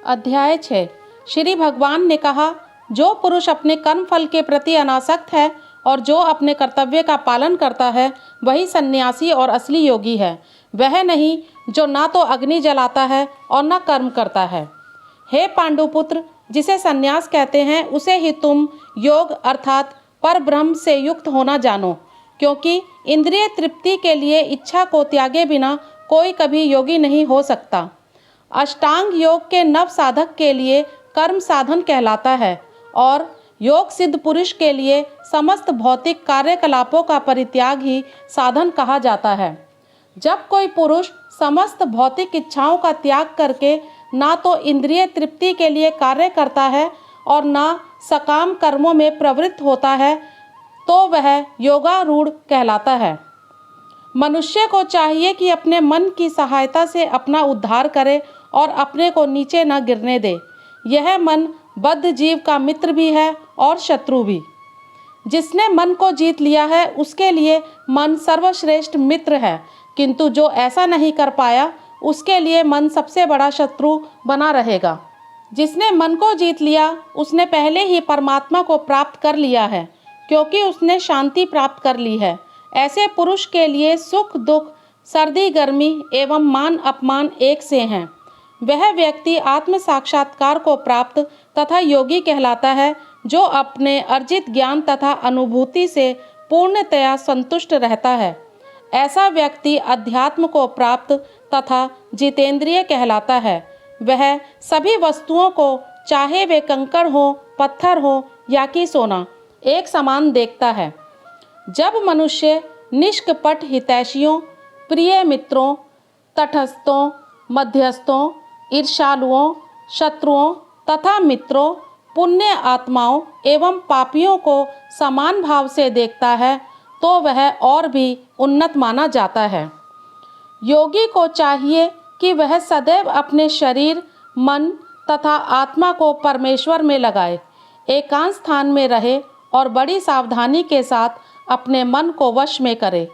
अध्याय 6। श्री भगवान ने कहा, जो पुरुष अपने कर्म फल के प्रति अनासक्त है और जो अपने कर्तव्य का पालन करता है, वही सन्यासी और असली योगी है। वह नहीं जो ना तो अग्नि जलाता है और न कर्म करता है। हे पांडुपुत्र, जिसे सन्यास कहते हैं उसे ही तुम योग अर्थात पर ब्रह्म से युक्त होना जानो, क्योंकि इंद्रिय तृप्ति के लिए इच्छा को त्यागे बिना कोई कभी योगी नहीं हो सकता। अष्टांग योग के नव साधक के लिए कर्म साधन कहलाता है और योग सिद्ध पुरुष के लिए समस्त भौतिक कार्यकलापों का परित्याग ही साधन कहा जाता है। जब कोई पुरुष समस्त भौतिक इच्छाओं का त्याग करके ना तो इंद्रिय तृप्ति के लिए कार्य करता है और ना सकाम कर्मों में प्रवृत्त होता है, तो वह योगारूढ़ कहलाता है। मनुष्य को चाहिए कि अपने मन की सहायता से अपना उद्धार करे और अपने को नीचे न गिरने दे। यह मन बद्ध जीव का मित्र भी है और शत्रु भी। जिसने मन को जीत लिया है उसके लिए मन सर्वश्रेष्ठ मित्र है, किंतु जो ऐसा नहीं कर पाया उसके लिए मन सबसे बड़ा शत्रु बना रहेगा। जिसने मन को जीत लिया उसने पहले ही परमात्मा को प्राप्त कर लिया है, क्योंकि उसने शांति प्राप्त कर ली है। ऐसे पुरुष के लिए सुख दुख, सर्दी गर्मी एवं मान अपमान एक से हैं। वह व्यक्ति आत्म साक्षात्कार को प्राप्त तथा योगी कहलाता है, जो अपने अर्जित ज्ञान तथा अनुभूति से पूर्णतया संतुष्ट रहता है। ऐसा व्यक्ति अध्यात्म को प्राप्त तथा जितेंद्रिय कहलाता है। वह सभी वस्तुओं को, चाहे वे कंकड़ हो, पत्थर हो या कि सोना, एक समान देखता है। जब मनुष्य निष्कपट हितैषियों, प्रिय मित्रों, तटस्थों, मध्यस्थों, ईर्ष्यालुओं, शत्रुओं तथा मित्रों, पुण्य आत्माओं एवं पापियों को समान भाव से देखता है, तो वह और भी उन्नत माना जाता है। योगी को चाहिए कि वह सदैव अपने शरीर, मन तथा आत्मा को परमेश्वर में लगाए, एकांत स्थान में रहे और बड़ी सावधानी के साथ अपने मन को वश में करे।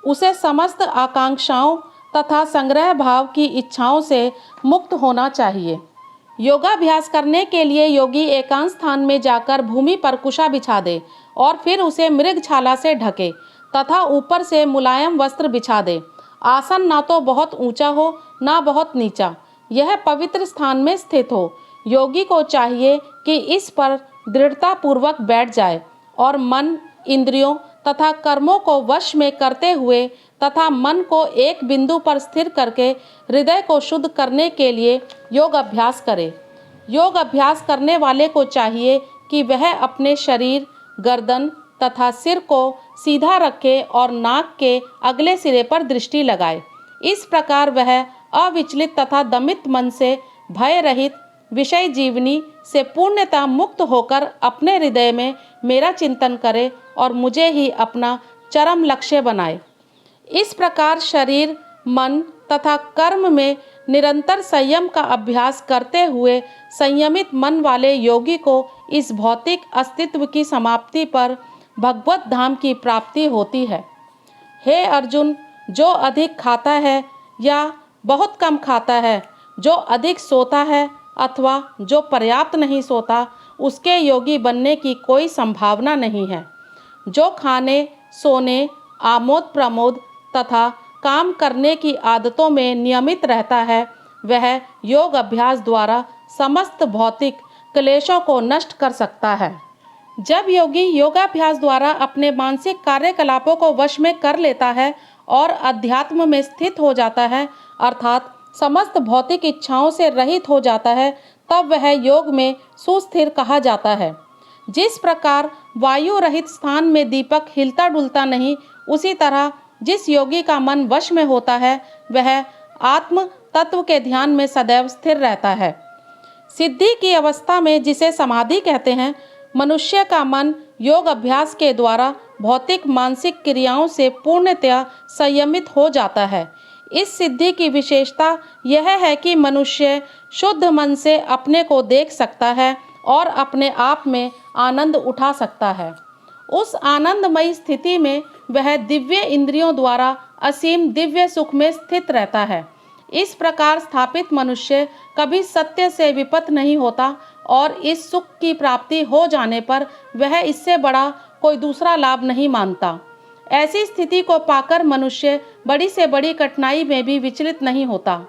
उसे समस्त आकांक्षाओं तथा संग्रह भाव की इच्छाओं से मुक्त होना चाहिए। योगाभ्यास करने के लिए योगी एकांत स्थान में जाकर भूमि पर कुशा बिछा दे और फिर उसे मृगछाला से ढके तथा ऊपर से मुलायम वस्त्र बिछा दे। आसन ना तो बहुत ऊंचा हो ना बहुत नीचा, यह पवित्र स्थान में स्थित हो। योगी को चाहिए कि इस पर दृढ़तापूर्वक बैठ जाए और मन, इंद्रियों तथा कर्मों को वश में करते हुए तथा मन को एक बिंदु पर स्थिर करके हृदय को शुद्ध करने के लिए योग अभ्यास करे। योग अभ्यास करने वाले को चाहिए कि वह अपने शरीर, गर्दन तथा सिर को सीधा रखे और नाक के अगले सिरे पर दृष्टि लगाए। इस प्रकार वह अविचलित तथा दमित मन से भय रहित विषय जीवनी से पूर्णतः मुक्त होकर अपने हृदय में मेरा चिंतन करे और मुझे ही अपना चरम लक्ष्य बनाए। इस प्रकार शरीर, मन तथा कर्म में निरंतर संयम का अभ्यास करते हुए संयमित मन वाले योगी को इस भौतिक अस्तित्व की समाप्ति पर भगवत धाम की प्राप्ति होती है। हे अर्जुन, जो अधिक खाता है या बहुत कम खाता है, जो अधिक सोता है अथवा जो पर्याप्त नहीं सोता, उसके योगी बनने की कोई संभावना नहीं है। जो खाने, सोने, आमोद प्रमोद तथा काम करने की आदतों में नियमित रहता है, वह योग अभ्यास द्वारा समस्त भौतिक क्लेशों को नष्ट कर सकता है। जब योगी योगाभ्यास द्वारा अपने मानसिक कार्यकलापों को वश में कर लेता है और अध्यात्म में स्थित हो जाता है, अर्थात समस्त भौतिक इच्छाओं से रहित हो जाता है, तब वह योग में सुस्थिर कहा जाता है। जिस प्रकार वायु रहित स्थान में दीपक हिलता डुलता नहीं, उसी तरह जिस योगी का मन वश में होता है, वह आत्म तत्व के ध्यान में सदैव स्थिर रहता है। सिद्धि की अवस्था में, जिसे समाधि कहते हैं, मनुष्य का मन योग अभ्यास के द्वारा भौतिक मानसिक क्रियाओं से पूर्णतया संयमित हो जाता है। इस सिद्धि की विशेषता यह है कि मनुष्य शुद्ध मन से अपने को देख सकता है और अपने आप में आनंद उठा सकता है। उस आनंदमयी स्थिति में वह दिव्य इंद्रियों द्वारा असीम दिव्य सुख में स्थित रहता है। इस प्रकार स्थापित मनुष्य कभी सत्य से विपत नहीं होता और इस सुख की प्राप्ति हो जाने पर वह इससे बड़ा कोई दूसरा लाभ नहीं मानता। ऐसी स्थिति को पाकर मनुष्य बड़ी से बड़ी कठिनाई में भी विचलित नहीं होता।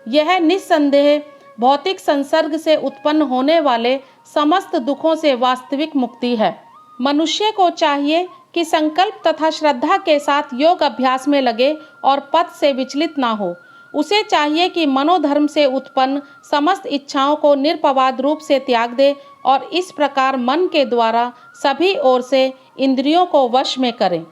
यह निस्संदेह भौतिक संसर्ग से उत्पन्न होने वाले समस्त दुखों से वास्तविक मुक्ति है। मनुष्य को चाहिए कि संकल्प तथा श्रद्धा के साथ योग अभ्यास में लगे और पथ से विचलित ना हो। उसे चाहिए कि मनोधर्म से उत्पन्न समस्त इच्छाओं को निरपवाद रूप से त्याग दे और इस प्रकार मन के द्वारा सभी ओर से इंद्रियों को वश में करे।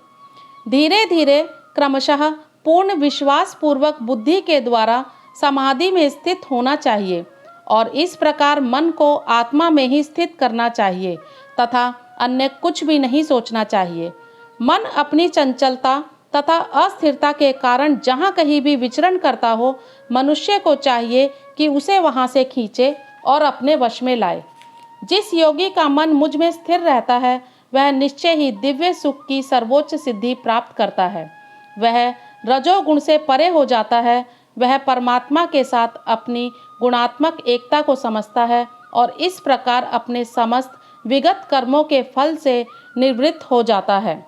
धीरे धीरे क्रमशः पूर्ण विश्वास पूर्वक बुद्धि के द्वारा समाधि में स्थित होना चाहिए और इस प्रकार मन को आत्मा में ही स्थित करना चाहिए तथा अन्य कुछ भी नहीं सोचना चाहिए। मन अपनी चंचलता तथा अस्थिरता के कारण जहाँ कहीं भी विचरण करता हो, मनुष्य को चाहिए कि उसे वहाँ से खींचे और अपने वश में लाए। जिस योगी का मन मुझ में स्थिर रहता है वह निश्चय ही दिव्य सुख की सर्वोच्च सिद्धि प्राप्त करता है। वह रजोगुण से परे हो जाता है। वह परमात्मा के साथ अपनी गुणात्मक एकता को समझता है और इस प्रकार अपने समस्त विगत कर्मों के फल से निवृत्त हो जाता है।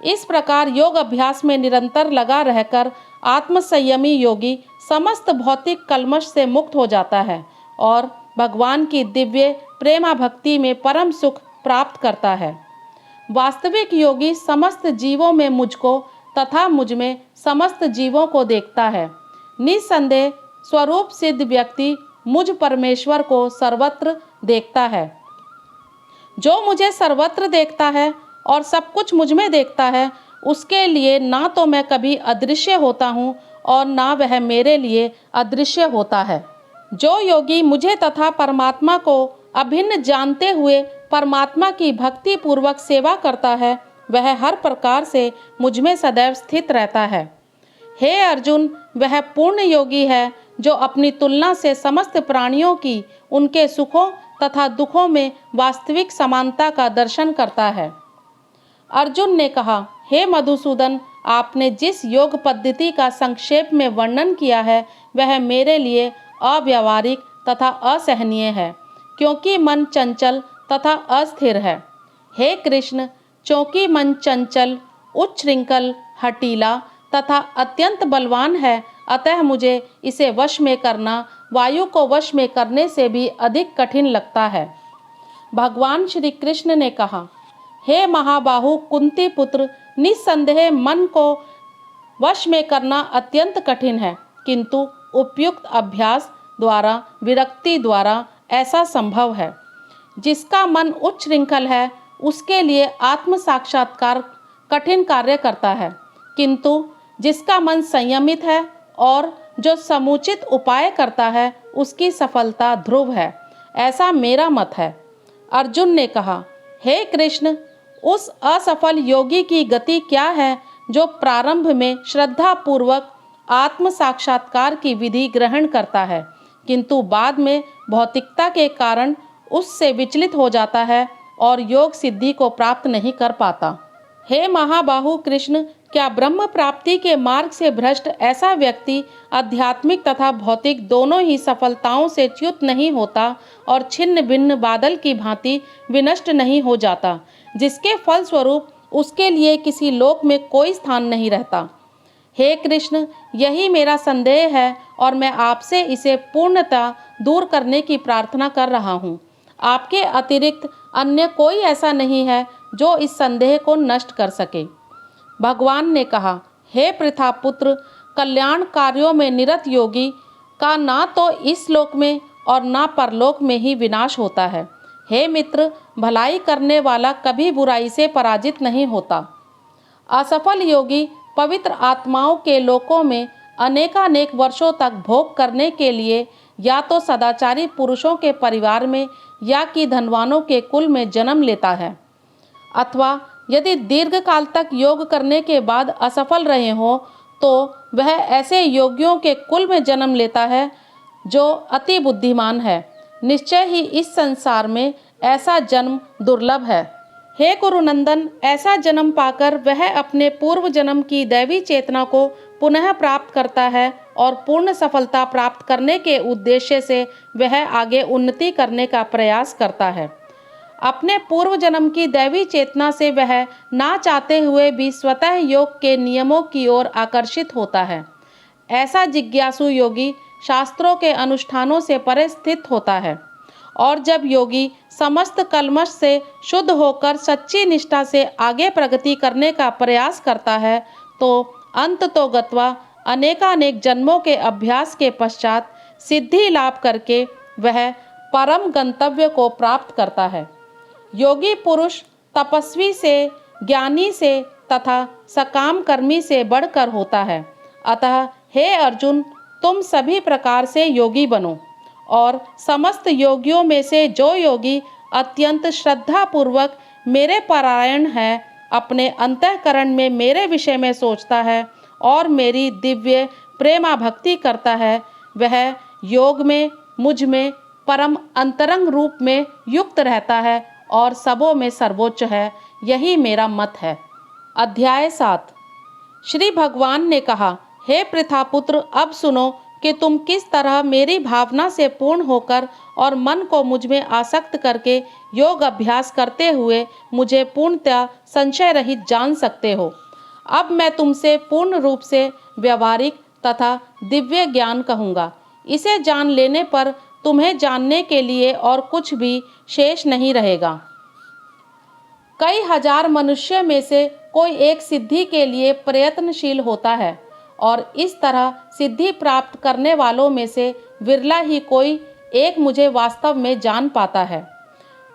इस प्रकार योग अभ्यास में निरंतर लगा रहकर आत्मसंयमी योगी समस्त भौतिक कल्मश से मुक्त हो जाता है और भगवान की दिव्य प्रेमा भक्ति में परम सुख प्राप्त करता है। वास्तविक योगी समस्त जीवों में मुझको तथा मुझ में समस्त जीवों को देखता है। निस्संदेह स्वरूप सिद्ध व्यक्ति मुझ परमेश्वर को सर्वत्र देखता है। जो मुझे सर्वत्र देखता है और सब कुछ मुझ में देखता है, उसके लिए ना तो मैं कभी अदृश्य होता हूँ और ना वह मेरे लिए अदृश्य होता है। जो योगी मुझे तथा परमात्मा को अभिन्न जानते हुए परमात्मा की भक्ति पूर्वक सेवा करता है, वह हर प्रकार से मुझ में सदैव स्थित रहता है। हे अर्जुन, वह पूर्ण योगी है जो अपनी तुलना से समस्त प्राणियों की उनके सुखों तथा दुखों में वास्तविक समानता का दर्शन करता है। अर्जुन ने कहा, हे मधुसूदन, आपने जिस योग पद्धति का संक्षेप में वर्णन किया है वह मेरे लिए अव्यावहारिक तथा असहनीय है, क्योंकि मन चंचल तथा अस्थिर है। हे कृष्ण, चूंकि मन चंचल, उच्छृंखल, हठीला तथा अत्यंत बलवान है, अतः मुझे इसे वश में करना वायु को वश में करने से भी अधिक कठिन लगता है। भगवान श्री कृष्ण ने कहा, हे महाबाहु कुंती पुत्र, निस्संदेह मन को वश में करना अत्यंत कठिन है, किंतु उपयुक्त अभ्यास द्वारा, विरक्ति द्वारा ऐसा संभव है। जिसका मन उच्छृंखल है उसके लिए आत्म साक्षात्कार कठिन कार्य करता है, किंतु जिसका मन संयमित है और जो समुचित उपाय करता है उसकी सफलता ध्रुव है, ऐसा मेरा मत है। अर्जुन ने कहा, हे कृष्ण, उस असफल योगी की गति क्या है जो प्रारंभ में श्रद्धा पूर्वक आत्म साक्षात्कार की विधि ग्रहण करता है, किंतु बाद में भौतिकता के कारण उससे विचलित हो जाता है और योग सिद्धि को प्राप्त नहीं कर पाता। हे महाबाहु कृष्ण, क्या ब्रह्म प्राप्ति के मार्ग से भ्रष्ट ऐसा व्यक्ति आध्यात्मिक तथा भौतिक दोनों ही सफलताओं से च्युत नहीं होता और छिन्न भिन्न बादल की भांति विनष्ट नहीं हो जाता, जिसके फल स्वरूप उसके लिए किसी लोक में कोई स्थान नहीं रहता? हे कृष्ण, यही मेरा संदेह है और मैं आपसे इसे पूर्णतः दूर करने की प्रार्थना कर रहा हूँ। आपके अतिरिक्त अन्य कोई ऐसा नहीं है जो इस संदेह को नष्ट कर सके। भगवान ने कहा, हे पृथापुत्र, कल्याण कार्यों में निरत योगी का ना तो इस लोक में और ना परलोक में ही विनाश होता है। हे मित्र, भलाई करने वाला कभी बुराई से पराजित नहीं होता। असफल योगी पवित्र आत्माओं के लोकों में अनेकानेक वर्षों तक भोग करने के लिए या तो सदाचारी पुरुषों के परिवार में या कि धनवानों के कुल में जन्म लेता है, अथवा यदि दीर्घ काल तक योग करने के बाद असफल रहे हो तो वह ऐसे योगियों के कुल में जन्म लेता है जो अति बुद्धिमान है। निश्चय ही इस संसार में ऐसा जन्म दुर्लभ है। हे कुरुनंदन, ऐसा जन्म पाकर वह अपने पूर्व जन्म की दैवी चेतना को पुनः प्राप्त करता है और पूर्ण सफलता प्राप्त करने के उद्देश्य से वह आगे उन्नति करने का प्रयास करता है। अपने पूर्व जन्म की दैवी चेतना से वह ना चाहते हुए भी स्वतः योग के नियमों की ओर आकर्षित होता है। ऐसा जिज्ञासु योगी शास्त्रों के अनुष्ठानों से परे स्थित होता है और जब योगी समस्त कल्मश से शुद्ध होकर सच्ची निष्ठा से आगे प्रगति करने का प्रयास करता है तो अंत तो गत्वा अनेकानेक जन्मों के अभ्यास के पश्चात सिद्धि लाभ करके वह परम गंतव्य को प्राप्त करता है। योगी पुरुष तपस्वी से, ज्ञानी से तथा सकाम कर्मी से बढ़कर होता है। अतः हे अर्जुन, तुम सभी प्रकार से योगी बनो और समस्त योगियों में से जो योगी अत्यंत श्रद्धा पूर्वक मेरे परायण है, अपने अंतःकरण में मेरे विषय में सोचता है और मेरी दिव्य प्रेमा भक्ति करता है, वह योग में मुझ में परम अंतरंग रूप में युक्त रहता है और सबों में सर्वोच्च है। यही मेरा मत है। अध्याय 7। श्री भगवान ने कहा, हे पृथापुत्र, अब सुनो कि तुम किस तरह मेरी भावना से पूर्ण होकर और मन को मुझ में आसक्त करके योग अभ्यास करते हुए मुझे पूर्णतः संशय रहित जान सकते हो। अब मैं तुमसे पूर्ण रूप से व्यवहारिक तथा दिव्य ज्ञान कहूँगा। इसे जान लेने पर तुम्हें जानने के लिए और कुछ भी शेष नहीं रहेगा। कई हजार मनुष्य में से कोई एक सिद्धि के लिए प्रयत्नशील होता है और इस तरह सिद्धि प्राप्त करने वालों में से विरला ही कोई एक मुझे वास्तव में जान पाता है।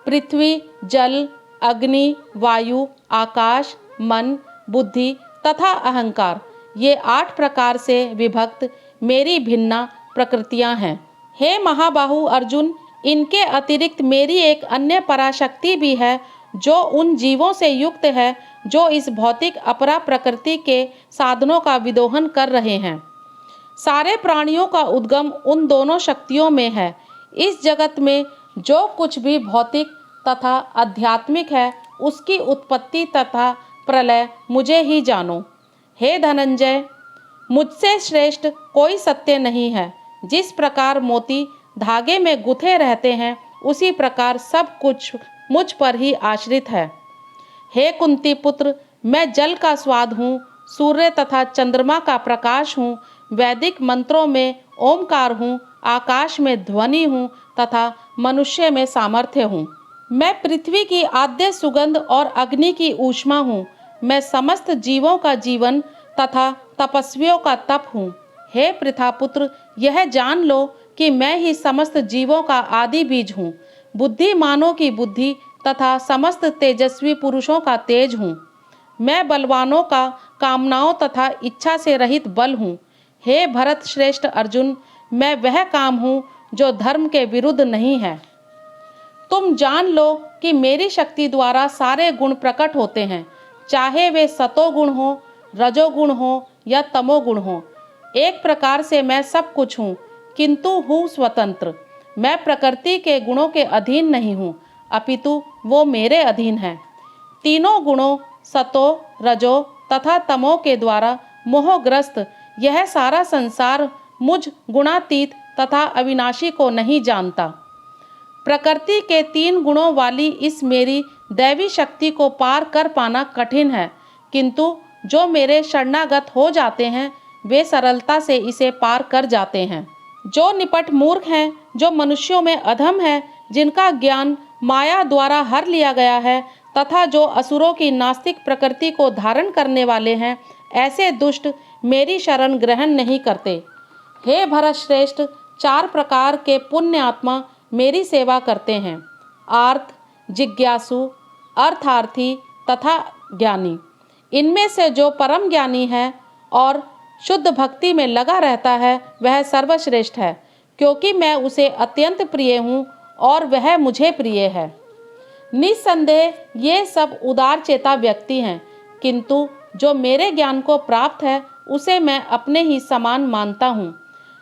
पृथ्वी, जल, अग्नि, वायु, आकाश, मन, बुद्धि तथा अहंकार, ये 8 प्रकार से विभक्त मेरी भिन्ना प्रकृतियां हैं। हे महाबाहु अर्जुन, इनके अतिरिक्त मेरी एक अन्य पराशक्ति भी है जो उन जीवों से युक्त है जो इस भौतिक अपरा प्रकृति के साधनों का विदोहन कर रहे हैं। सारे प्राणियों का उद्गम उन दोनों शक्तियों में है। इस जगत में जो कुछ भी भौतिक तथा आध्यात्मिक है उसकी उत्पत्ति तथा प्रलय मुझे ही जानो। हे धनंजय, मुझसे श्रेष्ठ कोई सत्य नहीं है। जिस प्रकार मोती धागे में गुथे रहते हैं उसी प्रकार सब कुछ मुझ पर ही आश्रित है। हे कुंती पुत्र, मैं जल का स्वाद हूँ, सूर्य तथा चंद्रमा का प्रकाश हूँ, वैदिक मंत्रों में ओमकार हूँ, आकाश में ध्वनि हूँ तथा मनुष्य में सामर्थ्य हूँ। मैं पृथ्वी की आद्य सुगंध और अग्नि की ऊष्मा हूँ। मैं समस्त जीवों का जीवन तथा तपस्वियों का तप हूँ। हे पृथापुत्र, यह जान लो कि मैं ही समस्त जीवों का आदि बीज हूँ, बुद्धिमानों की बुद्धि तथा समस्त तेजस्वी पुरुषों का तेज हूँ। मैं बलवानों का कामनाओं तथा इच्छा से रहित बल हूँ। हे भरत श्रेष्ठ अर्जुन, मैं वह काम हूँ जो धर्म के विरुद्ध नहीं है। तुम जान लो कि मेरी शक्ति द्वारा सारे गुण प्रकट होते हैं, चाहे वे सतोगुण हो, रजोगुण हो या तमोगुण हो। एक प्रकार से मैं सब कुछ हूँ, किंतु हूँ स्वतंत्र। मैं प्रकृति के गुणों के अधीन नहीं हूँ, अपितु वो मेरे अधीन है। तीनों गुणों सतो, रजो तथा तमो के द्वारा मोहग्रस्त यह सारा संसार मुझ गुणातीत तथा अविनाशी को नहीं जानता। प्रकृति के 3 गुणों वाली इस मेरी दैवी शक्ति को पार कर पाना कठिन है, किंतु जो मेरे शरणागत हो जाते हैं वे सरलता से इसे पार कर जाते हैं। जो निपट मूर्ख हैं, जो मनुष्यों में अधम है, जिनका ज्ञान माया द्वारा हर लिया गया है तथा जो असुरों की नास्तिक प्रकृति को धारण करने वाले हैं, ऐसे दुष्ट मेरी शरण ग्रहण नहीं करते। हे भरत श्रेष्ठ, 4 प्रकार के पुण्य आत्मा मेरी सेवा करते हैं, आर्त, जिज्ञासु, अर्थार्थी तथा ज्ञानी। इनमें से जो परम ज्ञानी है और शुद्ध भक्ति में लगा रहता है वह सर्वश्रेष्ठ है, क्योंकि मैं उसे अत्यंत प्रिय हूँ और वह मुझे प्रिय है। निस्संदेह ये सब उदार चेता व्यक्ति हैं, किंतु जो मेरे ज्ञान को प्राप्त है उसे मैं अपने ही समान मानता हूँ।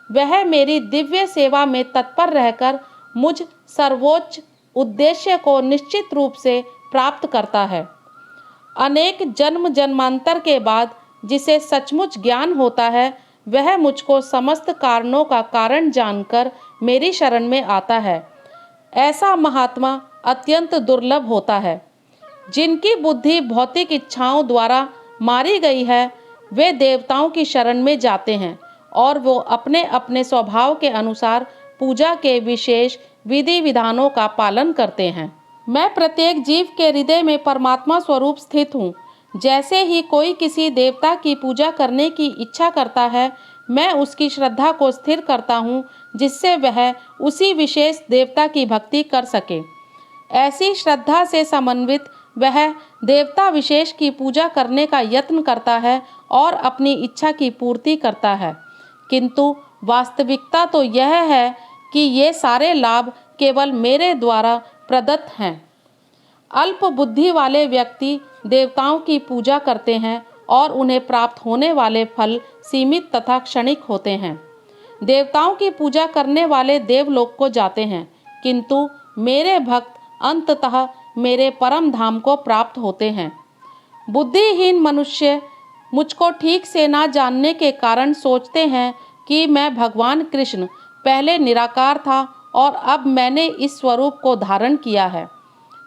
वह मेरी दिव्य सेवा में तत्पर रहकर मुझ सर्वोच्च उद्देश्य को निश्चित रूप से प्राप्त करता है। अनेक जन्म जन्मांतर के बाद जिसे सचमुच ज्ञान होता है वह मुझको समस्त कारणों का कारण जानकर मेरी शरण में आता है। ऐसा महात्मा अत्यंत दुर्लभ होता है। जिनकी बुद्धि भौतिक इच्छाओं द्वारा मारी गई है, वे देवताओं की शरण में जाते हैं और वो अपने अपने स्वभाव के अनुसार पूजा के विशेष विधि विधानों का पालन करते हैं। मैं प्रत्येक जीव के हृदय में परमात्मा स्वरूप स्थित हूँ। जैसे ही कोई किसी देवता की पूजा करने की इच्छा करता है, मैं उसकी श्रद्धा को स्थिर करता हूँ, जिससे वह उसी विशेष देवता की भक्ति कर सके। ऐसी श्रद्धा से समन्वित वह देवता विशेष की पूजा करने का यत्न करता है और अपनी इच्छा की पूर्ति करता है। किंतु वास्तविकता तो यह है कि ये सारे लाभ केवल मेरे द्वारा प्रदत्त हैं। अल्प बुद्धि वाले व्यक्ति देवताओं की पूजा करते हैं और उन्हें प्राप्त होने वाले फल सीमित तथा क्षणिक होते हैं। देवताओं की पूजा करने वाले देवलोक को जाते हैं, किंतु मेरे भक्त अंततः मेरे परम धाम को प्राप्त होते हैं। बुद्धिहीन मनुष्य मुझको ठीक से ना जानने के कारण सोचते हैं कि मैं भगवान कृष्ण पहले निराकार था और अब मैंने इस स्वरूप को धारण किया है।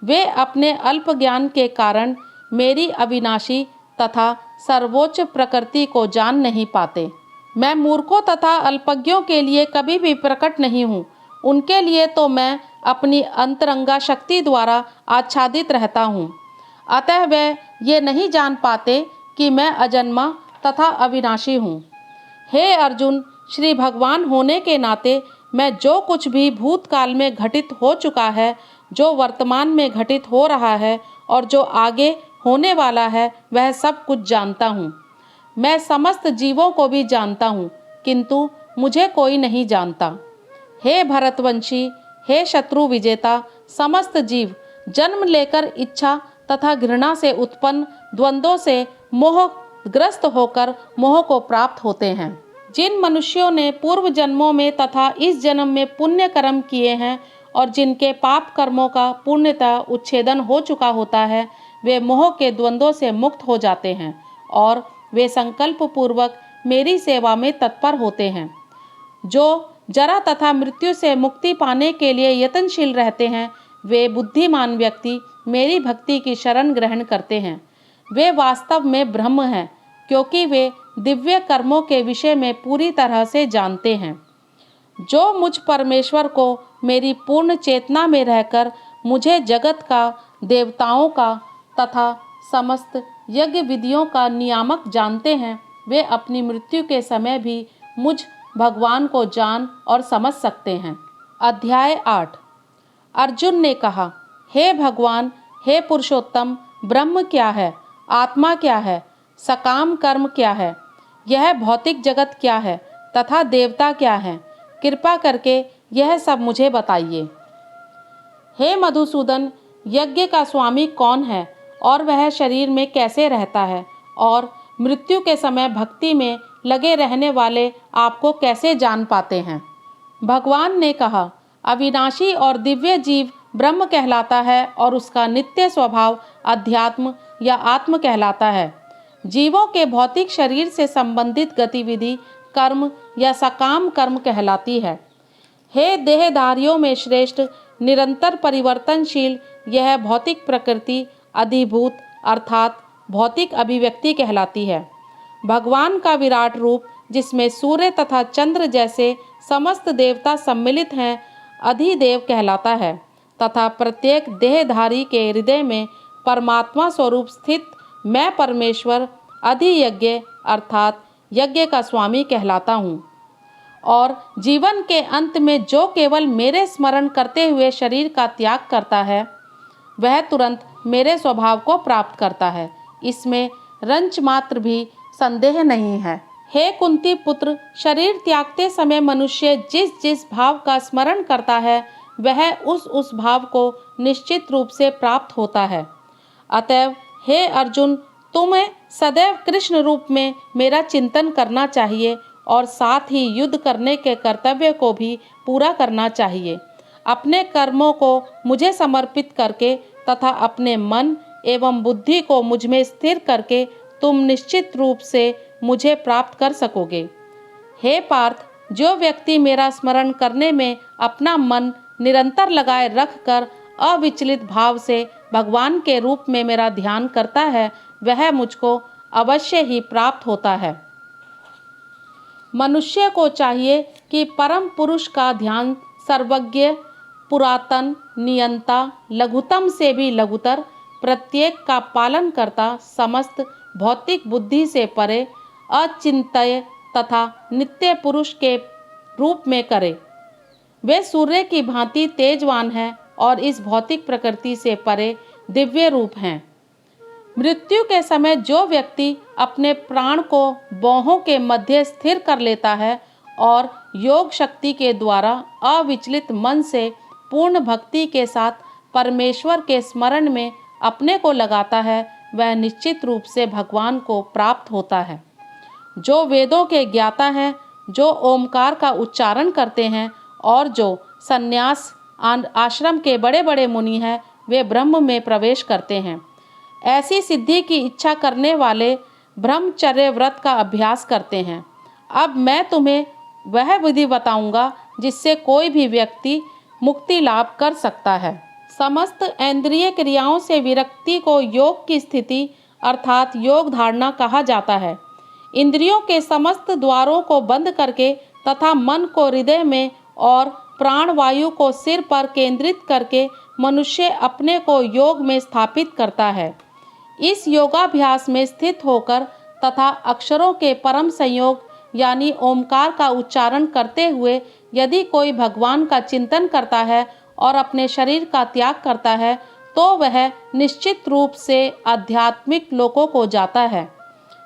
वे अपने अल्प ज्ञान के कारण मेरी अविनाशी तथा सर्वोच्च प्रकृति को जान नहीं पाते। मैं मूर्खों तथा अल्पज्ञों के लिए कभी भी प्रकट नहीं हूँ। उनके लिए तो मैं अपनी अंतरंगा शक्ति द्वारा आच्छादित रहता हूँ। अतः वे ये नहीं जान पाते कि मैं अजन्मा तथा अविनाशी हूँ। हे अर्जुन, श्री भगवान होने के नाते मैं जो कुछ भी भूतकाल में घटित हो चुका है, जो वर्तमान में घटित हो रहा है और जो आगे होने वाला है, वह सब कुछ जानता हूँ। मैं समस्त जीवों को भी जानता हूँ, किंतु मुझे कोई नहीं जानता। हे भरतवंशी, हे शत्रु विजेता, समस्त जीव जन्म लेकर इच्छा तथा घृणा से उत्पन्न द्वंद्वों से मोहग्रस्त होकर मोह को प्राप्त होते हैं। जिन मनुष्यों ने पूर्व जन्मों में तथा इस जन्म में पुण्य कर्म किए हैं और जिनके पाप कर्मों का पूर्णतः उच्छेदन हो चुका होता है, वे मोह के द्वंद्वों से मुक्त हो जाते हैं और वे संकल्प पूर्वक मेरी सेवा में तत्पर होते हैं। जो जरा तथा मृत्यु से मुक्ति पाने के लिए यत्नशील रहते हैं, वे बुद्धिमान व्यक्ति मेरी भक्ति की शरण ग्रहण करते हैं। वे वास्तव में ब्रह्म हैं, क्योंकि वे दिव्य कर्मों के विषय में पूरी तरह से जानते हैं। जो मुझ परमेश्वर को मेरी पूर्ण चेतना में रहकर मुझे जगत का, देवताओं का तथा समस्त यज्ञ विधियों का नियामक जानते हैं, वे अपनी मृत्यु के समय भी मुझ भगवान को जान और समझ सकते हैं। अध्याय 8। अर्जुन ने कहा, हे भगवान, हे पुरुषोत्तम, ब्रह्म क्या है, आत्मा क्या है, सकाम कर्म क्या है, यह भौतिक जगत क्या है तथा देवता क्या है? कृपा करके यह सब मुझे बताइए। हे मधुसूदन, यज्ञ का स्वामी कौन है और वह शरीर में कैसे रहता है और मृत्यु के समय भक्ति में लगे रहने वाले आपको कैसे जान पाते हैं? भगवान ने कहा, अविनाशी और दिव्य जीव ब्रह्म कहलाता है और उसका नित्य स्वभाव अध्यात्म या आत्म कहलाता है। जीवों के भौतिक शरीर से संबंधित गतिविधि कर्म या सकाम कर्म कहलाती है। हे देहधारियों में श्रेष्ठ, निरंतर परिवर्तनशील यह भौतिक प्रकृति अधिभूत अर्थात भौतिक अभिव्यक्ति कहलाती है। भगवान का विराट रूप, जिसमें सूर्य तथा चंद्र जैसे समस्त देवता सम्मिलित हैं, अधिदेव कहलाता है तथा प्रत्येक देहधारी के हृदय में परमात्मा स्वरूप स्थित मैं परमेश्वर अधियज्ञ अर्थात यज्ञ का स्वामी कहलाता हूँ। और जीवन के अंत में जो केवल मेरे स्मरण करते हुए शरीर का त्याग करता है, वह तुरंत मेरे स्वभाव को प्राप्त करता है। इसमें रंच मात्र भी संदेह नहीं है। हे कुंती पुत्र, शरीर त्यागते समय मनुष्य जिस जिस भाव का स्मरण करता है, वह उस भाव को निश्चित रूप से प्राप्त होता है। अतएव हे अर्जुन, तुम्हें सदैव कृष्ण रूप में मेरा चिंतन करना चाहिए और साथ ही युद्ध करने के कर्तव्य को भी पूरा करना चाहिए। अपने कर्मों को मुझे समर्पित करके तथा अपने मन एवं बुद्धि को मुझ में स्थिर करके तुम निश्चित रूप से मुझे प्राप्त कर सकोगे। हे पार्थ, जो व्यक्ति मेरा स्मरण करने में अपना मन निरंतर लगाए रखकर अविचलित भाव से भगवान के रूप में मेरा ध्यान करता है, वह मुझको अवश्य ही प्राप्त होता है। मनुष्य को चाहिए कि परम पुरुष का ध्यान सर्वज्ञ, पुरातन, नियंता, लघुतम से भी लघुतर, प्रत्येक का पालन करता, समस्त भौतिक बुद्धि से परे, अचिंत्य तथा नित्य पुरुष के रूप में करे। वे सूर्य की भांति तेजवान हैं और इस भौतिक प्रकृति से परे दिव्य रूप हैं। मृत्यु के समय जो व्यक्ति अपने प्राण को बाहों के मध्य स्थिर कर लेता है और योग शक्ति के द्वारा अविचलित मन से पूर्ण भक्ति के साथ परमेश्वर के स्मरण में अपने को लगाता है, वह निश्चित रूप से भगवान को प्राप्त होता है। जो वेदों के ज्ञाता हैं, जो ओमकार का उच्चारण करते हैं और जो संन्यास आश्रम के बड़े बड़े मुनि हैं, वे ब्रह्म में प्रवेश करते हैं। ऐसी सिद्धि की इच्छा करने वाले ब्रह्मचर्य व्रत का अभ्यास करते हैं। अब मैं तुम्हें वह विधि बताऊंगा जिससे कोई भी व्यक्ति मुक्ति लाभ कर सकता है। समस्त इंद्रिय क्रियाओं से विरक्ति को योग की स्थिति अर्थात योग धारणा कहा जाता है। इंद्रियों के समस्त द्वारों को बंद करके तथा मन को हृदय में और प्राण वायु को सिर पर केंद्रित करके मनुष्य अपने को योग में स्थापित करता है। इस योगाभ्यास में स्थित होकर तथा अक्षरों के परम संयोग यानी ओमकार का उच्चारण करते हुए यदि कोई भगवान का चिंतन करता है और अपने शरीर का त्याग करता है, तो वह निश्चित रूप से आध्यात्मिक लोकों को जाता है।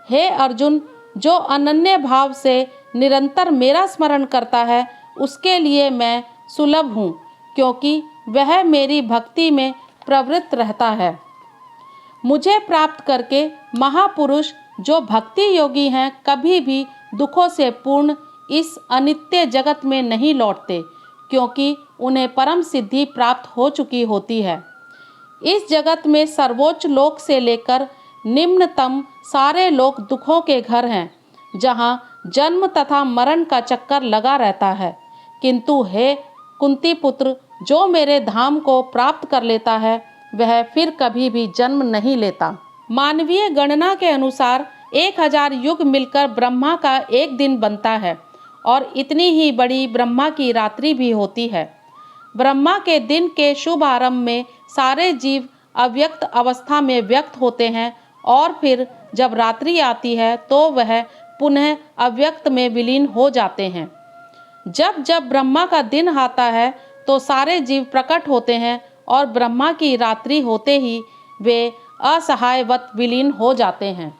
हे अर्जुन, जो अनन्य भाव से निरंतर मेरा स्मरण करता है, उसके लिए मैं सुलभ हूँ, क्योंकि वह मेरी भक्ति में प्रवृत्त रहता है। मुझे प्राप्त करके महापुरुष जो भक्ति योगी हैं, कभी भी दुखों से पूर्ण इस अनित्य जगत में नहीं लौटते, क्योंकि उन्हें परम सिद्धि प्राप्त हो चुकी होती है। इस जगत में सर्वोच्च लोक से लेकर निम्नतम सारे लोक दुखों के घर हैं, जहाँ जन्म तथा मरण का चक्कर लगा रहता है। किंतु हे कुंती पुत्र, जो मेरे धाम को प्राप्त कर लेता है, वह फिर कभी भी जन्म नहीं लेता। मानवीय गणना के अनुसार 1000 युग मिलकर ब्रह्मा का एक दिन बनता है और इतनी ही बड़ी ब्रह्मा की रात्रि भी होती है। ब्रह्मा के दिन के शुभ आरंभ में सारे जीव अव्यक्त अवस्था में व्यक्त होते हैं और फिर जब रात्रि आती है तो वह पुनः अव्यक्त में विलीन हो जाते हैं। जब जब ब्रह्मा का दिन आता है तो सारे जीव प्रकट होते हैं और ब्रह्मा की रात्रि होते ही वे असहायवत विलीन हो जाते हैं।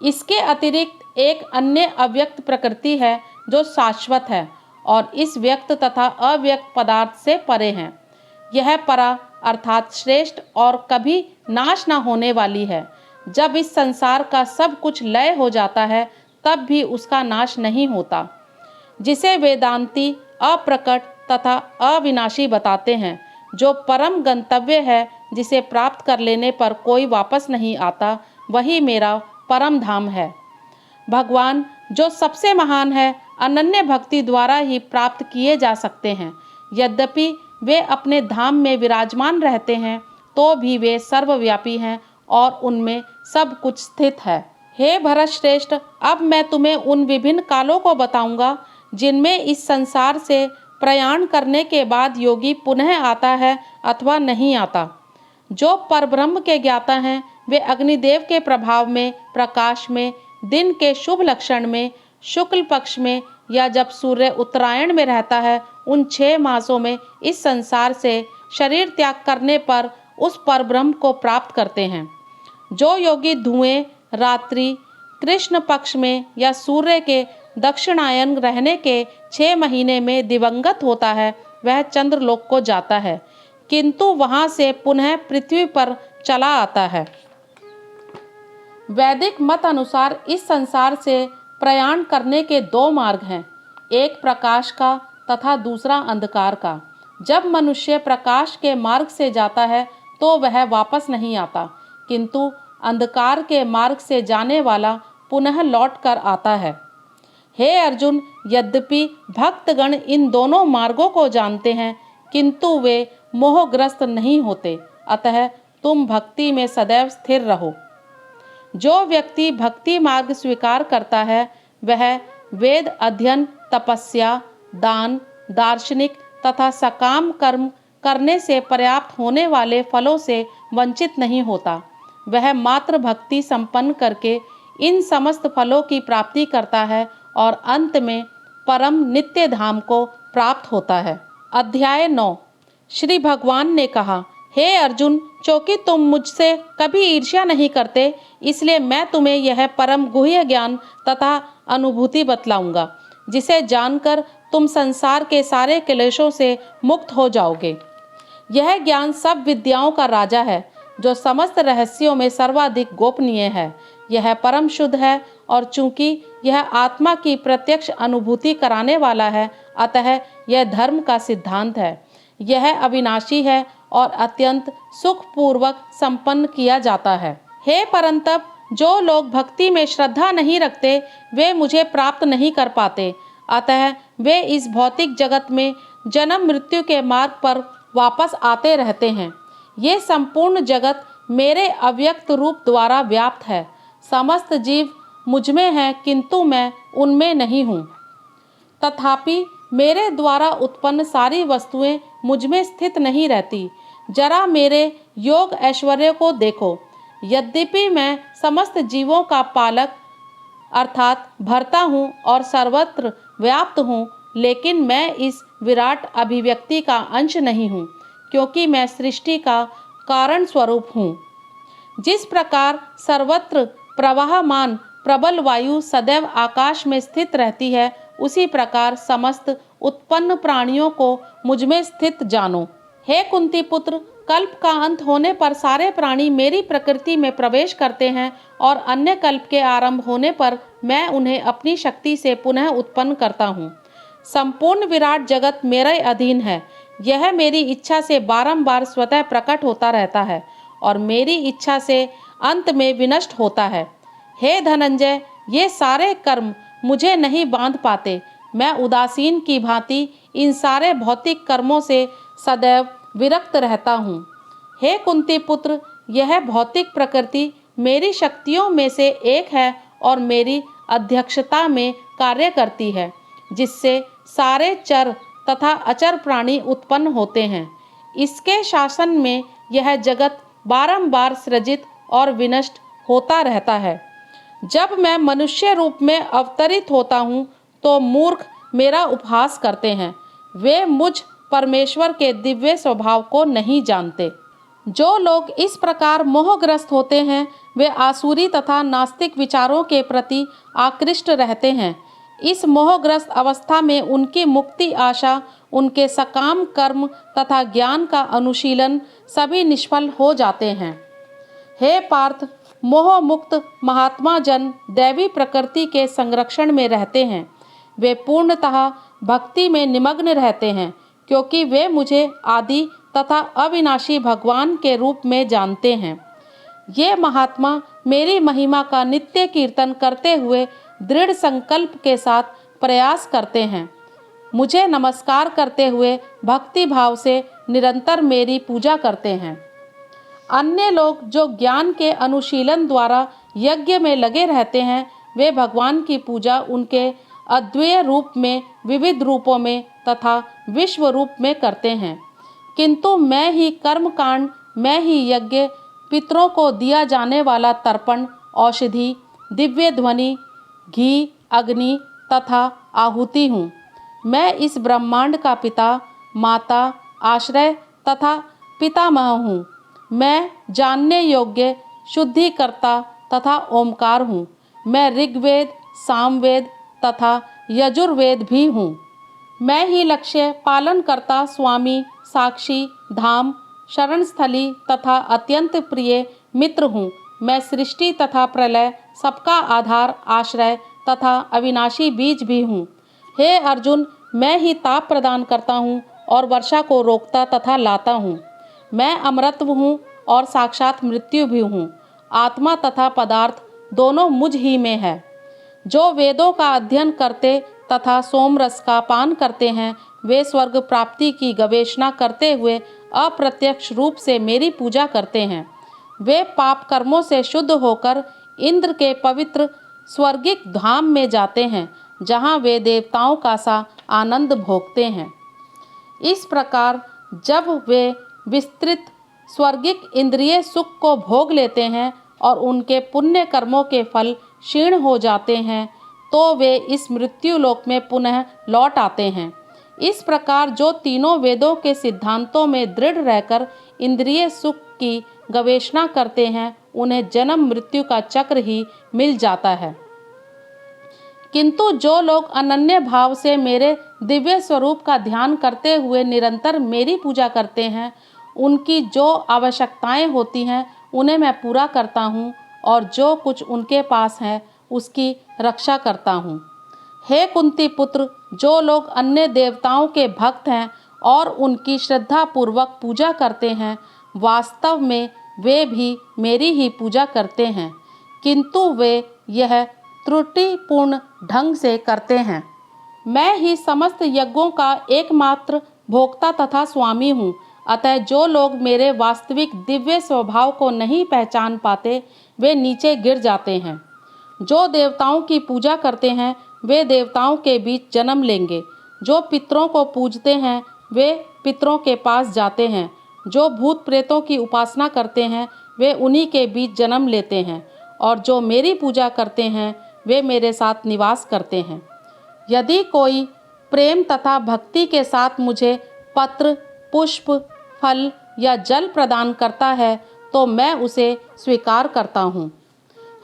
इसके अतिरिक्त एक अन्य अव्यक्त प्रकृति है जो शाश्वत है और इस व्यक्त तथा अव्यक्त पदार्थ से परे है। यह परा अर्थात श्रेष्ठ और कभी नाश न होने वाली है। जब इस संसार का सब कुछ लय हो जाता है, तब भी उसका नाश नहीं होता, जिसे वेदांती अप्रकट तथा अविनाशी बताते हैं। जो परम गंतव्य है, जिसे प्राप्त कर लेने पर कोई वापस नहीं आता, वही मेरा परम धाम है। भगवान जो सबसे महान है, अनन्य भक्ति द्वारा ही प्राप्त किए जा सकते हैं। यद्यपि वे अपने धाम में विराजमान रहते हैं, तो भी वे सर्वव्यापी हैं और उनमें सब कुछ स्थित है। हे भरत श्रेष्ठ, अब मैं तुम्हें उन विभिन्न कालों को बताऊंगा जिनमें इस संसार से प्रयाण करने के बाद योगी पुनः आता है अथवा नहीं आता। जो परब्रह्म के ज्ञाता हैं, वे अग्निदेव के प्रभाव में, प्रकाश में, दिन के शुभ लक्षण में, शुक्ल पक्ष में या जब सूर्य उत्तरायण में रहता है, उन 6 मासों में इस संसार से शरीर त्याग करने पर उस परब्रह्म को प्राप्त करते हैं। जो योगी धुएं, रात्रि, कृष्ण पक्ष में या सूर्य के दक्षिणायन रहने के 6 महीने में दिवंगत होता है, वह चंद्रलोक को जाता है, किंतु वहां से पुनः पृथ्वी पर चला आता है। वैदिक मत अनुसार इस संसार से प्रयाण करने के 2 मार्ग हैं, एक प्रकाश का तथा दूसरा अंधकार का। जब मनुष्य प्रकाश के मार्ग से जाता है तो वह वापस नहीं आता, किंतु अंधकार के मार्ग से जाने वाला पुनः लौट कर आता है। हे अर्जुन, यद्यपि भक्तगण इन दोनों मार्गों को जानते हैं, किंतु वे मोहग्रस्त नहीं होते। अतः तुम भक्ति में सदैव स्थिर रहो। जो व्यक्ति भक्ति मार्ग स्वीकार करता है, वह वेद अध्ययन, तपस्या, दान, दार्शनिक तथा सकाम कर्म करने से पर्याप्त होने वाले फलों से वंचित नहीं होता। वह मात्र भक्ति संपन्न करके इन समस्त फलों की प्राप्ति करता है और अंत में परम नित्य धाम को प्राप्त होता है। अध्याय 9। श्री भगवान ने कहा, हे अर्जुन, चूंकि तुम मुझसे कभी ईर्ष्या नहीं करते, इसलिए मैं तुम्हें यह परम गुह्य ज्ञान तथा अनुभूति बतलाऊंगा, जिसे जानकर तुम संसार के सारे क्लेशों से मुक्त हो जाओगे। यह ज्ञान सब विद्याओं का राजा है, जो समस्त रहस्यों में सर्वाधिक गोपनीय है। यह परम शुद्ध है और चूंकि यह आत्मा की प्रत्यक्ष अनुभूति कराने वाला है, अतः यह धर्म का सिद्धांत है। यह अविनाशी है और अत्यंत सुखपूर्वक संपन्न किया जाता है। हे परंतप, जो लोग भक्ति में श्रद्धा नहीं रखते, वे मुझे प्राप्त नहीं कर पाते। अतः वे इस भौतिक जगत में जन्म मृत्यु के मार्ग पर वापस आते रहते हैं। ये संपूर्ण जगत मेरे अव्यक्त रूप द्वारा व्याप्त है। समस्त जीव मुझमें हैं, किंतु मैं उनमें नहीं हूँ। तथापि मेरे द्वारा उत्पन्न सारी वस्तुएं मुझमें स्थित नहीं रहती। जरा मेरे योग ऐश्वर्य को देखो। यद्यपि मैं समस्त जीवों का पालक अर्थात भरता हूँ और सर्वत्र व्याप्त हूँ, लेकिन मैं इस विराट अभिव्यक्ति का अंश नहीं हूँ, क्योंकि मैं सृष्टि का कारण स्वरूप हूँ। जिस प्रकार सर्वत्र प्रवाहमान प्रबल वायु सदैव आकाश में स्थित रहती है, उसी प्रकार समस्त उत्पन्न प्राणियों को मुझमें स्थित जानो। हे कुंती पुत्र, कल्प का अंत होने पर सारे प्राणी मेरी प्रकृति में प्रवेश करते हैं और अन्य कल्प के आरंभ होने पर मैं उन्हें अपनी शक्ति से पुनः उत्पन्न करता हूँ। संपूर्ण विराट जगत मेरे अधीन है। यह मेरी इच्छा से बारंबार स्वतः प्रकट होता रहता है और मेरी इच्छा से अंत में विनष्ट होता है। हे धनंजय, ये सारे कर्म मुझे नहीं बांध पाते। मैं उदासीन की भांति इन सारे भौतिक कर्मों से सदैव विरक्त रहता हूँ। हे कुंती पुत्र, यह भौतिक प्रकृति मेरी शक्तियों में से एक है और मेरी अध्यक्षता में कार्य करती है, जिससे सारे चर तथा अचर प्राणी उत्पन्न होते हैं। इसके शासन में यह जगत बारंबार सृजित और विनष्ट होता रहता है। जब मैं मनुष्य रूप में अवतरित होता हूँ, तो मूर्ख मेरा उपहास करते हैं। वे मुझ परमेश्वर के दिव्य स्वभाव को नहीं जानते। जो लोग इस प्रकार मोहग्रस्त होते हैं, वे आसुरी तथा नास्तिक विचारों के प्रति आकृष्ट रहते हैं। इस मोहग्रस्त अवस्था में उनकी मुक्ति आशा, उनके सकाम कर्म तथा ज्ञान का अनुशीलन सभी निष्फल हो जाते हैं। हे पार्थ, मोह मुक्त महात्मा जन दैवी प्रकृति के संरक्षण में रहते हैं। वे पूर्णतः भक्ति में निमग्न रहते हैं, क्योंकि वे मुझे आदि तथा अविनाशी भगवान के रूप में जानते हैं। ये महात्मा मेरी महिमा का नित्य कीर्तन करते हुए दृढ़ संकल्प के साथ प्रयास करते हैं। मुझे नमस्कार करते हुए भक्ति भाव से निरंतर मेरी पूजा करते हैं। अन्य लोग जो ज्ञान के अनुशीलन द्वारा यज्ञ में लगे रहते हैं, वे भगवान की पूजा उनके अद्वितीय रूप में, विविध रूपों में तथा विश्व रूप में करते हैं। किंतु मैं ही कर्मकांड, मैं ही यज्ञ, पितरों को दिया जाने वाला तर्पण, औषधि, दिव्य ध्वनि, घी, अग्नि तथा आहुति हूँ। मैं इस ब्रह्मांड का पिता, माता, आश्रय तथा पितामह हूँ। मैं जानने योग्य शुद्धिकर्ता तथा ओमकार हूँ। मैं ऋग्वेद, सामवेद तथा यजुर्वेद भी हूँ। मैं ही लक्ष्य, पालनकर्ता, स्वामी, साक्षी, धाम, शरणस्थली तथा अत्यंत प्रिय मित्र हूँ। मैं सृष्टि तथा प्रलय, सबका आधार, आश्रय तथा अविनाशी बीज भी हूँ। हे अर्जुन, मैं ही ताप प्रदान करता हूँ और वर्षा को रोकता तथा लाता हूँ। मैं अमरत्व हूँ और साक्षात मृत्यु भी हूँ। आत्मा तथा पदार्थ दोनों मुझ ही में है। जो वेदों का अध्ययन करते तथा सोमरस का पान करते हैं, वे स्वर्ग प्राप्ति की गवेषणा करते हुए अप्रत्यक्ष रूप से मेरी पूजा करते हैं। वे पाप कर्मों से शुद्ध होकर इंद्र के पवित्र स्वर्गिक धाम में जाते हैं, जहाँ वे देवताओं का सा आनंद भोगते हैं। इस प्रकार जब वे विस्तृत स्वर्गिक इंद्रिय सुख को भोग लेते हैं और उनके पुण्य कर्मों के फल क्षीण हो जाते हैं, तो वे इस मृत्यु लोक में पुनः लौट आते हैं। इस प्रकार जो तीनों वेदों के सिद्धांतों में दृढ़ रहकर इंद्रिय सुख की गवेषणा करते हैं, उन्हें जन्म मृत्यु का चक्र ही मिल जाता है। किंतु जो लोग अनन्य भाव से मेरे दिव्य स्वरूप का ध्यान करते हुए निरंतर मेरी पूजा करते हैं, उनकी जो आवश्यकताएं होती हैं उन्हें मैं पूरा करता हूँ और जो कुछ उनके पास है उसकी रक्षा करता हूँ। हे कुंती पुत्र, जो लोग अन्य देवताओं के भक्त हैं और उनकी श्रद्धा पूर्वक पूजा करते हैं, वास्तव में वे भी मेरी ही पूजा करते हैं, किंतु वे यह त्रुटिपूर्ण ढंग से करते हैं। मैं ही समस्त यज्ञों का एकमात्र भोक्ता तथा स्वामी हूँ। अतः जो लोग मेरे वास्तविक दिव्य स्वभाव को नहीं पहचान पाते, वे नीचे गिर जाते हैं। जो देवताओं की पूजा करते हैं, वे देवताओं के बीच जन्म लेंगे। जो पितरों को पूजते हैं, वे पितरों के पास जाते हैं। जो भूत प्रेतों की उपासना करते हैं, वे उन्हीं के बीच जन्म लेते हैं। और जो मेरी पूजा करते हैं, वे मेरे साथ निवास करते हैं। यदि कोई प्रेम तथा भक्ति के साथ मुझे पत्र, पुष्प, फल या जल प्रदान करता है, तो मैं उसे स्वीकार करता हूँ।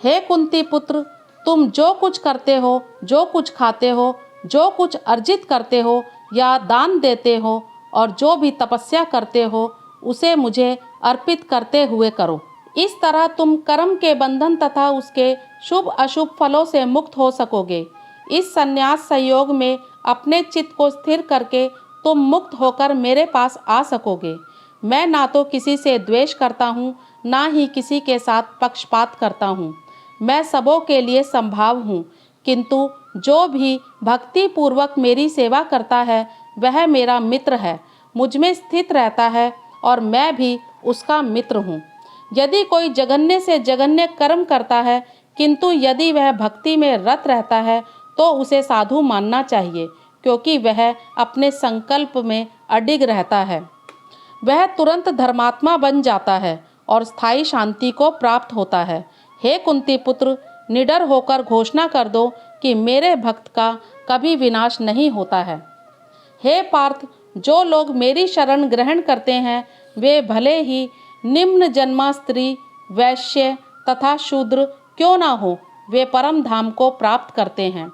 हे कुंती पुत्र, तुम जो कुछ करते हो, जो कुछ खाते हो, जो कुछ अर्जित करते हो या दान देते हो और जो भी तपस्या करते हो, उसे मुझे अर्पित करते हुए करो। इस तरह तुम कर्म के बंधन तथा उसके शुभ अशुभ फलों से मुक्त हो सकोगे। इस संन्यास संयोग में अपने चित्त को स्थिर करके तुम मुक्त होकर मेरे पास आ सकोगे। मैं ना तो किसी से द्वेष करता हूँ, ना ही किसी के साथ पक्षपात करता हूँ। मैं सबों के लिए संभाव हूँ, किंतु जो भी भक्ति पूर्वक मेरी सेवा करता है, वह मेरा मित्र है, मुझ में स्थित रहता है और मैं भी उसका मित्र हूँ। यदि कोई जघन्य से जघन्य कर्म करता है, किंतु यदि वह भक्ति में रत रहता है, तो उसे साधु मानना चाहिए, क्योंकि वह अपने संकल्प में अडिग रहता है। वह तुरंत धर्मात्मा बन जाता है और स्थायी शांति को प्राप्त होता है। हे कुंती पुत्र, निडर होकर घोषणा कर दो कि मेरे भक्त का कभी विनाश नहीं होता है। हे पार्थ, जो लोग मेरी शरण ग्रहण करते हैं, वे भले ही निम्न जन्मा स्त्री, वैश्य तथा शूद्र क्यों ना हो, वे परम धाम को प्राप्त करते हैं।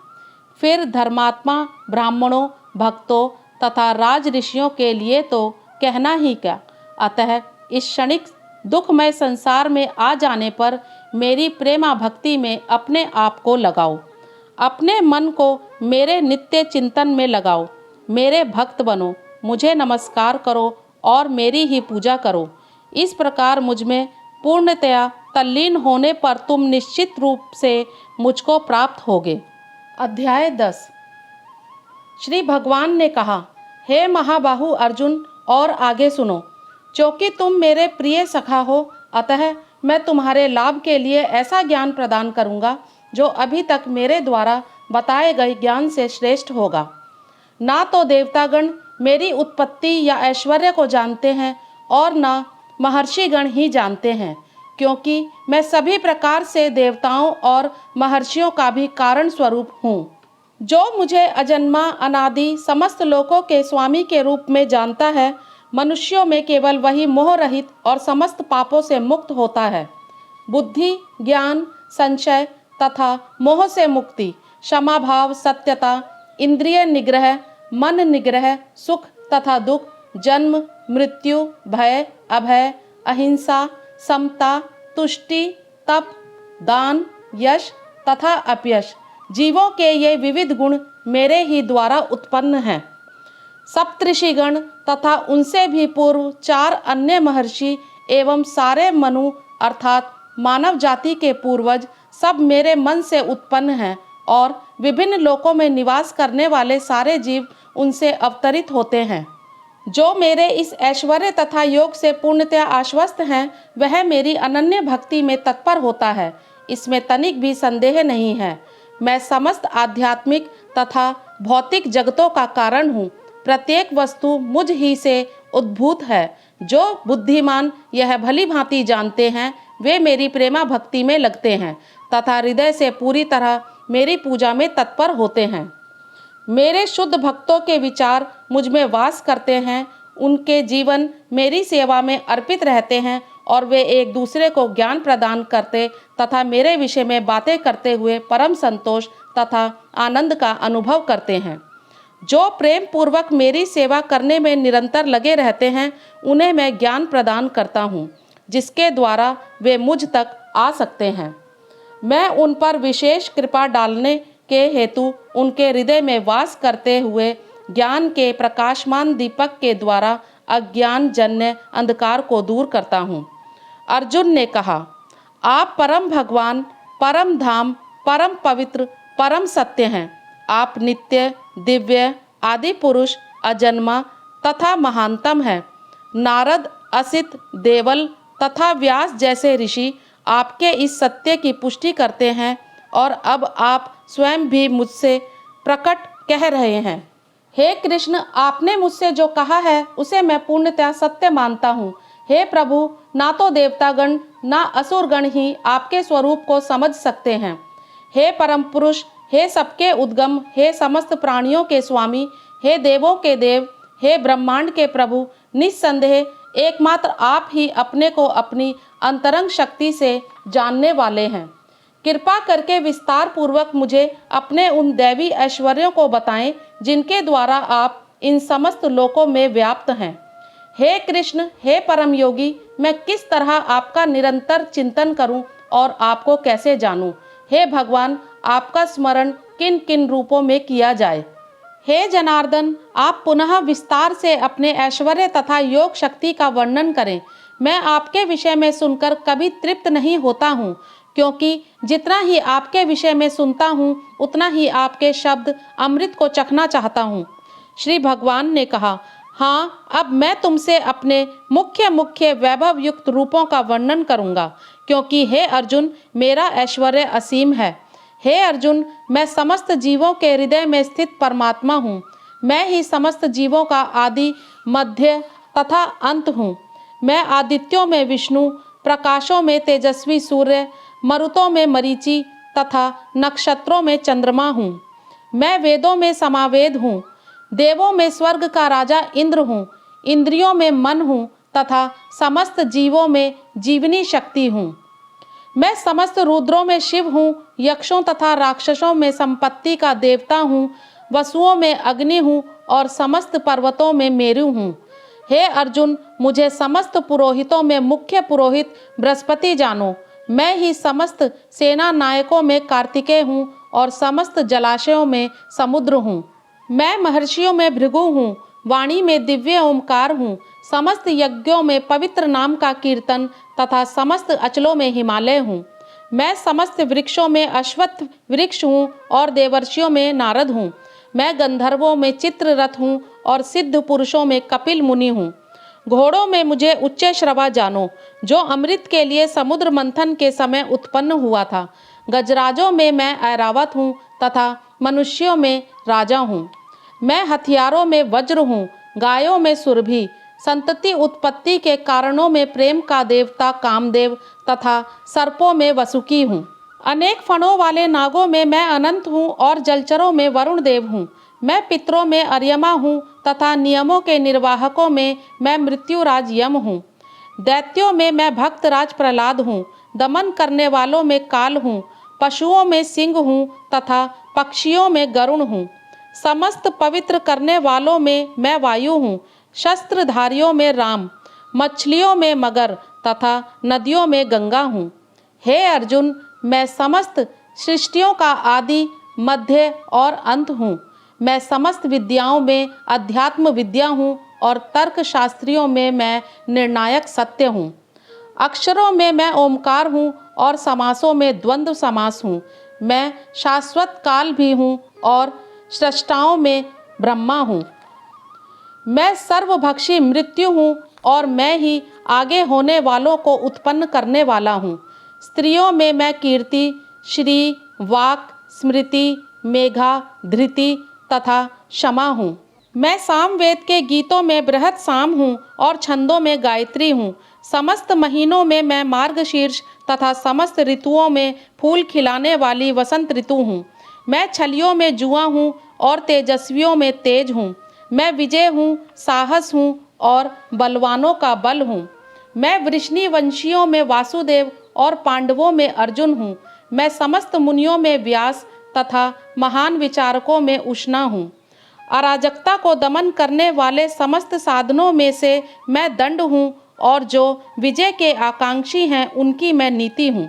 फिर धर्मात्मा ब्राह्मणों, भक्तों तथा राज ऋषियों के लिए तो कहना ही क्या। अतः इस क्षणिक दुखमय संसार में आ जाने पर मेरी प्रेमा भक्ति में अपने आप को लगाओ। अपने मन को मेरे नित्य चिंतन में लगाओ। मेरे भक्त बनो, मुझे नमस्कार करो और मेरी ही पूजा करो। इस प्रकार मुझ में पूर्णतया तल्लीन होने पर तुम निश्चित रूप से मुझको प्राप्त होगे। अध्याय 10। श्री भगवान ने कहा, हे महाबाहु अर्जुन, और आगे सुनो। क्योंकि तुम मेरे प्रिय सखा हो, अतः मैं तुम्हारे लाभ के लिए ऐसा ज्ञान प्रदान करूँगा जो अभी तक मेरे द्वारा बताए गए ज्ञान से श्रेष्ठ होगा। ना तो देवतागण मेरी उत्पत्ति या ऐश्वर्य को जानते हैं और न महर्षिगण ही जानते हैं, क्योंकि मैं सभी प्रकार से देवताओं और महर्षियों का भी कारण स्वरूप हूँ। जो मुझे अजन्मा अनादि समस्त लोकों के स्वामी के रूप में जानता है, मनुष्यों में केवल वही मोह रहित और समस्त पापों से मुक्त होता है। बुद्धि, ज्ञान, संशय तथा मोह से मुक्ति, क्षमा भाव, सत्यता, इंद्रिय निग्रह, मन निग्रह, सुख तथा दुख, जन्म मृत्यु, भय अभय, अहिंसा, समता, तुष्टि, तप, दान, यश तथा अपयश, जीवों के ये विविध गुण मेरे ही द्वारा उत्पन्न हैं। सप्तऋषिगण तथा उनसे भी पूर्व 4 अन्य महर्षि एवं सारे मनु अर्थात मानव जाति के पूर्वज सब मेरे मन से उत्पन्न हैं और विभिन्न लोकों में निवास करने वाले सारे जीव उनसे अवतरित होते हैं। जो मेरे इस ऐश्वर्य तथा योग से पूर्णतया आश्वस्त हैं, वह मेरी अनन्य भक्ति में तत्पर होता है, इसमें तनिक भी संदेह नहीं है। मैं समस्त आध्यात्मिक तथा भौतिक जगतों का कारण हूँ। प्रत्येक वस्तु मुझ ही से उद्भूत है। जो बुद्धिमान यह भली भांति जानते हैं, वे मेरी प्रेमा भक्ति में लगते हैं तथा हृदय से पूरी तरह मेरी पूजा में तत्पर होते हैं। मेरे शुद्ध भक्तों के विचार मुझ में वास करते हैं। उनके जीवन मेरी सेवा में अर्पित रहते हैं और वे एक दूसरे को ज्ञान प्रदान करते तथा मेरे विषय में बातें करते हुए परम संतोष तथा आनंद का अनुभव करते हैं। जो प्रेम पूर्वक मेरी सेवा करने में निरंतर लगे रहते हैं, उन्हें मैं ज्ञान प्रदान करता हूँ, जिसके द्वारा वे मुझ तक आ सकते हैं। मैं उन पर विशेष कृपा डालने के हेतु उनके हृदय में वास करते हुए ज्ञान के प्रकाशमान दीपक के द्वारा अज्ञान जन्य अंधकार को दूर करता हूँ। अर्जुन ने कहा, आप परम भगवान, परम धाम, परम पवित्र, परम सत्य हैं। आप नित्य, दिव्य, आदि पुरुष, अजन्मा तथा महानतम हैं। नारद, असित, देवल तथा व्यास जैसे ऋषि आपके इस सत्य की पुष्टि करते हैं और अब आप स्वयं भी मुझसे प्रकट कह रहे हैं। हे कृष्ण, आपने मुझसे जो कहा है उसे मैं पूर्णतः सत्य मानता हूँ। हे प्रभु, ना तो देवतागण ना असुरगण ही आपके स्वरूप को समझ सकते हैं। हे परम पुरुष, हे सबके उद्गम, हे समस्त प्राणियों के स्वामी, हे देवों के देव, हे ब्रह्मांड के प्रभु, निस्संदेह एकमात्र आप ही अपने को अपनी अंतरंग शक्ति से जानने वाले हैं। कृपा करके विस्तार पूर्वक मुझे अपने उन दैवी ऐश्वर्यों को बताएं, जिनके द्वारा आप इन समस्त लोकों में व्याप्त हैं। हे कृष्ण, हे परम योगी, मैं किस तरह आपका निरंतर चिंतन करूं और आपको कैसे जानूं? हे भगवान, आपका स्मरण किन किन रूपों में किया जाए? हे जनार्दन, आप पुनः विस्तार से अपने ऐश्वर्य तथा योग शक्ति का वर्णन करें। मैं आपके विषय में सुनकर कभी तृप्त नहीं होता हूँ, क्योंकि जितना ही आपके विषय में सुनता हूँ, उतना ही आपके शब्द अमृत को चखना चाहता हूँ। श्री भगवान ने कहा, हाँ, अब मैं तुमसे अपने मुख्य मुख्य वैभव युक्त रूपों का वर्णन करूँगा, क्योंकि हे अर्जुन, मेरा ऐश्वर्य असीम है। हे अर्जुन, मैं समस्त जीवों के हृदय में स्थित परमात्मा हूँ। मैं ही समस्त जीवों का आदि, मध्य तथा अंत हूँ। मैं आदित्यों में विष्णु, प्रकाशों में तेजस्वी सूर्य, मरुतों में मरीचि तथा नक्षत्रों में चंद्रमा हूँ। मैं वेदों में समावेद हूँ, देवों में स्वर्ग का राजा इंद्र हूँ, इंद्रियों में मन हूँ तथा समस्त जीवों में जीवनी शक्ति हूँ। मैं समस्त रुद्रों में शिव हूँ, यक्षों तथा राक्षसों में संपत्ति का देवता हूँ, वसुओं में अग्नि हूँ और समस्त पर्वतों में मेरु हूँ। हे अर्जुन, मुझे समस्त पुरोहितों में मुख्य पुरोहित बृहस्पति जानो। मैं ही समस्त सेना नायकों में कार्तिकेय हूँ और समस्त जलाशयों में समुद्र हूँ। मैं महर्षियों में भृगु हूँ, वाणी में दिव्य ओमकार हूँ, समस्त यज्ञों में पवित्र नाम का कीर्तन तथा समस्त अचलों में हिमालय हूँ। मैं समस्त वृक्षों में अश्वत्थ वृक्ष हूँ और देवर्षियों में नारद हूँ। मैं गंधर्वों में चित्ररथ हूँ और सिद्ध पुरुषों में कपिल मुनि हूँ। घोड़ों में मुझे उच्च श्रवा जानो, जो अमृत के लिए समुद्र मंथन के समय उत्पन्न हुआ था। गजराजों में मैं ऐरावत हूँ तथा मनुष्यों में राजा हूँ। मैं हथियारों में वज्र हूँ, गायों में सुरभि, संतति उत्पत्ति के कारणों में प्रेम का देवता कामदेव तथा सर्पों में वसुकी हूँ। अनेक फणों वाले नागों में मैं अनंत हूँ और जलचरों में वरुण देव हूँ। मैं पितरों में अर्यमा हूँ तथा नियमों के निर्वाहकों में मैं मृत्युराज यम हूँ। दैत्यों में मैं भक्तराज प्रहलाद हूँ, दमन करने वालों में काल हूँ, पशुओं में सिंह हूँ तथा पक्षियों में गरुण हूँ। समस्त पवित्र करने वालों में मैं वायु हूँ, शस्त्रधारियों में राम, मछलियों में मगर तथा नदियों में गंगा हूँ। हे अर्जुन, मैं समस्त सृष्टियों का आदि, मध्य और अंत हूँ। मैं समस्त विद्याओं में अध्यात्म विद्या हूँ और तर्क शास्त्रियों में मैं निर्णायक सत्य हूँ। अक्षरों में मैं ओमकार हूँ और समासों में द्वंद्व समास हूँ। मैं शाश्वत काल भी हूँ और सृष्टाओं में ब्रह्मा हूँ। मैं सर्वभक्षी मृत्यु हूँ और मैं ही आगे होने वालों को उत्पन्न करने वाला हूँ। स्त्रियों में मैं कीर्ति, श्री, वाक, स्मृति, मेघा, धृति तथा क्षमा हूँ। मैं सामवेद के गीतों में बृहत साम हूँ और छंदों में गायत्री हूँ। समस्त महीनों में मैं मार्गशीर्ष तथा समस्त ऋतुओं में फूल खिलाने वाली वसंत ऋतु हूँ। मैं छलियों में जुआ हूँ और तेजस्वियों में तेज हूँ। मैं विजय हूँ, साहस हूँ और बलवानों का बल हूँ। मैं वृष्णि वंशियों में वासुदेव और पांडवों में अर्जुन हूँ। मैं समस्त मुनियों में व्यास तथा महान विचारकों में उष्णा हूँ। अराजकता को दमन करने वाले समस्त साधनों में से मैं दंड हूँ और जो विजय के आकांक्षी हैं उनकी मैं नीति हूँ।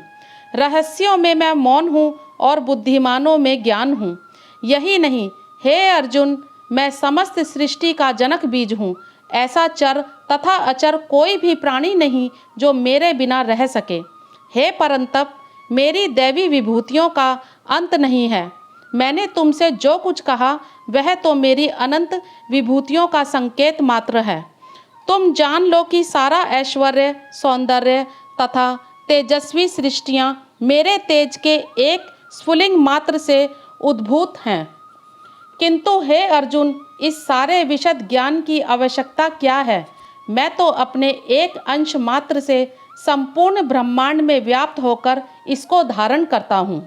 रहस्यों में मैं मौन हूँ और बुद्धिमानों में ज्ञान हूँ। यही नहीं, हे अर्जुन, मैं समस्त सृष्टि का जनक बीज हूँ। ऐसा चर तथा अचर कोई भी प्राणी नहीं जो मेरे बिना रह सके। हे परंतप, मेरी दैवी विभूतियों का अंत नहीं है। मैंने तुमसे जो कुछ कहा वह तो मेरी अनंत विभूतियों का संकेत मात्र है। तुम जान लो कि सारा ऐश्वर्य, सौंदर्य तथा तेजस्वी सृष्टियाँ मेरे तेज के एक स्फुलिंग मात्र से उद्भूत हैं। किंतु हे अर्जुन, इस सारे विशद ज्ञान की आवश्यकता क्या है? मैं तो अपने एक अंश मात्र से संपूर्ण ब्रह्मांड में व्याप्त होकर इसको धारण करता हूँ।